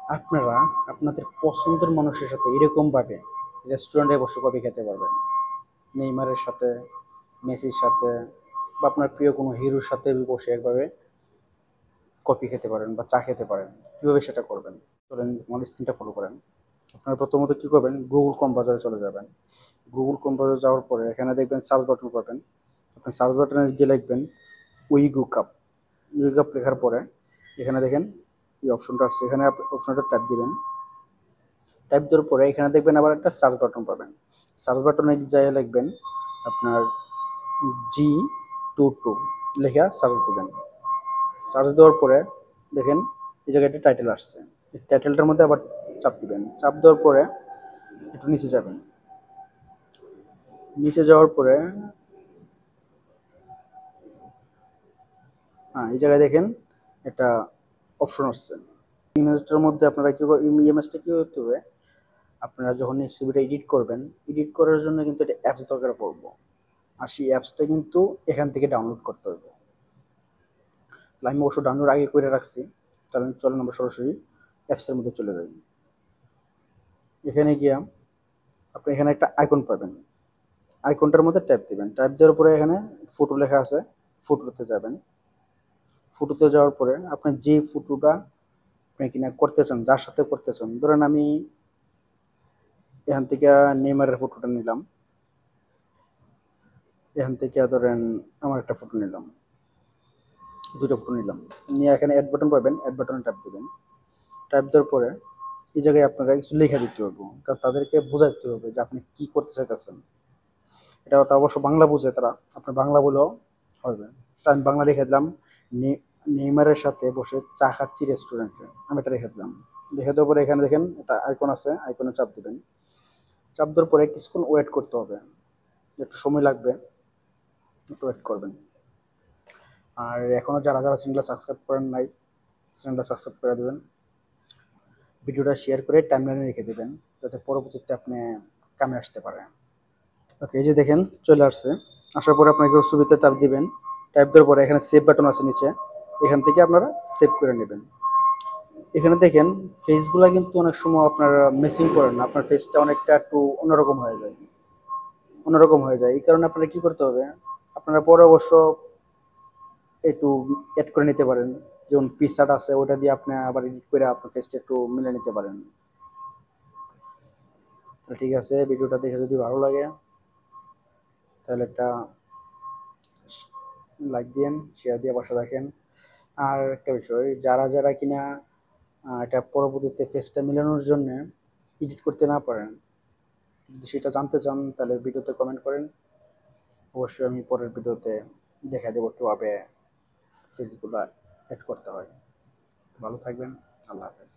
আপনারা আপনাদের পছন্দের মানুষের সাথে এরকমভাবে রেস্টুরেন্টে বসে কফি খেতে পারবেন। নেইমারের সাথে, মেসির সাথে বা আপনার প্রিয় কোনো হিরোর সাথে বসে একভাবে কফি খেতে পারেন বা চা খেতে পারেন। কীভাবে সেটা করবেন? চলেন আমার স্ক্রিনটা ফলো করেন। আপনারা প্রথমত কী করবেন? গুগল ক্রোম ব্রাউজারে চলে যাবেন। গুগল ক্রোম ব্রাউজারে যাওয়ার পরে এখানে দেখবেন সার্চ বাটন পাবেন। আপনি সার্চ বাটনে গিয়ে লিখবেন উইগু কাপ। উইগু কাপ লেখার পরে এখানে দেখেন এই অপশনটা আসছে, এখানে অপশনটা ট্যাপ দিবেন। টাইপ দেওয়ার পরে এখানে দেখবেন আবার একটা সার্চ বাটন পাবেন। সার্চ বাটনে যাই লিখবেন আপনার G22 লেখা সার্চ দিবেন। সার্চ দেওয়ার পরে দেখেন এই জায়গায় একটা টাইটেল আসছে। এই টাইটেলটার মধ্যে আবার চাপ দিবেন। চাপ দেওয়ার পরে একটু নিচে যাবেন। নিচে যাওয়ার পরে এই জায়গায় দেখেন একটা অপশন আসছে। ইমেজটার মধ্যে আপনারা কি ইমেজটা কি করতে হবে? আপনারা যখন এই ছবিটা এডিট করবেন, এডিট করার জন্য কিন্তু একটা অ্যাপস দরকার পড়বো। আর সেই অ্যাপসটা কিন্তু এখান থেকে ডাউনলোড করতে হবে। তাহলে আমি অবশ্য ডাউনলোড আগে করে রাখছি। তাহলে চলেন আমরা সরাসরি অ্যাপসের মধ্যে চলে যাই। এখানে গিয়া আপনি এখানে একটা আইকন পাবেন। আইকনটার মধ্যে ট্যাপ দিবেন। ট্যাপ দেওয়ার পরে এখানে ফটো লেখা আছে, ফটোতে যাবেন। ফটোতে যাওয়ার পরে আপনি যে ফটোটা আপনি কিনা করতে চান, যার সাথে করতে চান, ধরেন আমি এখান থেকে নেইমারের ফটোটা নিলাম। এখান থেকে ধরেন আমার একটা ফটো নিলাম, দুটো ফটো নিলাম, নিয়ে এখানে অ্যাড বাটন পাবেন। অ্যাড বাটনে ট্যাপ দিবেন। ট্যাপ দেওয়ার পরে এই জায়গায় আপনারা কিছু লেখা দিতে হবে, কারণ তাদেরকে বোঝাতে হবে যে আপনি কি করতে চাইতেছেন। এটা তো অবশ্য বাংলা বুঝে তারা, আপনার বাংলা বলেও হবে। তা আমি বাংলা লিখে দিলাম নেইমারের সাথে বসে চা খাচ্ছি রেস্টুরেন্টে, আমি এটা রেখে দিলাম। লিখে দেওয়ার পরে এখানে দেখেন একটা আইকন আছে, আইকনে চাপ দিবেন। চাপ দেওয়ার পরে কিছুক্ষণ ওয়েট করতে হবে, একটু সময় লাগবে, একটু ওয়েট করবেন। আর এখনও যারা যারা চ্যানেলটা সাবস্ক্রাইব করেন নাই, চ্যানেলটা সাবস্ক্রাইব করে দেবেন। ভিডিওটা শেয়ার করে টাইমলাইনে রেখে দেবেন, যাতে পরবর্তীতে আপনি কামে আসতে পারে। ওকে, এই যে দেখেন চলে আসছে। আসার পরে আপনাকে ছবিতে চাপ দিবেন। টাইপ দেওয়ার পরে এখানে সেভ বাটন আছে নিচে, এখান থেকে আপনারা সেভ করে নেবেন। এখানে দেখেন ফেসগুলো কিন্তু অনেক সময় আপনারা মেসিং করেন না, আপনার ফেসটা অনেকটা একটু অন্যরকম হয়ে যায়, অন্যরকম হয়ে যায়। এই কারণে আপনারা কি করতে হবে, আপনারা পরে অবশ্য একটু অ্যাড করে নিতে পারেন। যেমন পিকচার আছে ওটা দিয়ে আপনি আবার এডিট করে আপনার ফেসটা একটু মিলে নিতে পারেন। তো ঠিক আছে, ভিডিওটা দেখে যদি ভালো লাগে তাহলে একটা লাইক দিন, শেয়ার দিয়ে পাশে রাখেন। আর একটা বিষয়, যারা যারা কিনা এটা পরবর্তীতে ফেসটা মেলানোর জন্য এডিট করতে না পারেন, যদি সেটা জানতে চান তাহলে ভিডিওতে কমেন্ট করেন। অবশ্যই আমি পরের ভিডিওতে দেখাই দেবো কীভাবে ফেসগুলো অ্যাড করতে হয়। ভালো থাকবেন। আল্লাহ হাফেজ।